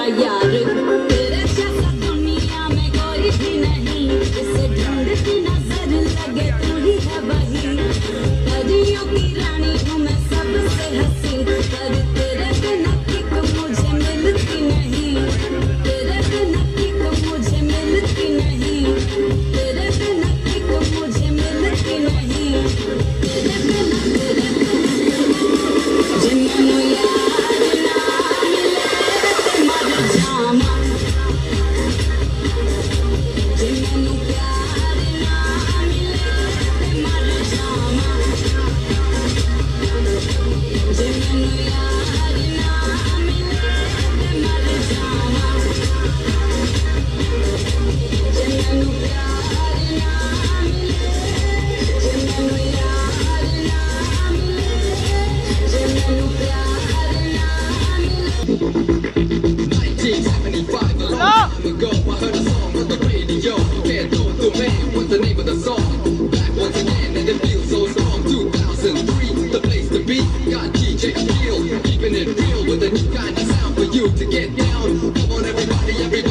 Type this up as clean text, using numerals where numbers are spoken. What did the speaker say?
यार तेरे जैसा दुनिया में कोई भी नहीं इसे ढूंढती नजर लगे तू ही है वही परियों की रानी हूँ मैं सबसे हंसी पर तेरे बिना किक मुझे मिलती नहीं तेरे बिना किक मुझे मिलती नहीं तेरे बिना किक मुझे मिलती नहीं तेरे बिना जिन्होंने यार ना मिले ते मर जामा जिन्होंने प्यार ना मिले ते मर जामा जिन्होंने यार ना मिले ते मर जामा जिन्होंने प्यार ना मिले जिन्होंने यार ना मिले जिन्होंने प्यार ना मिले 1975, a long time ago, I heard a song on the radio. Can't know the man, what's the name of the song? Back once again, and it feels so strong. 2003, the place to be. Got DJ Appeal, keeping it real with a new kind of sound for you to get down. Come on, everybody, everybody.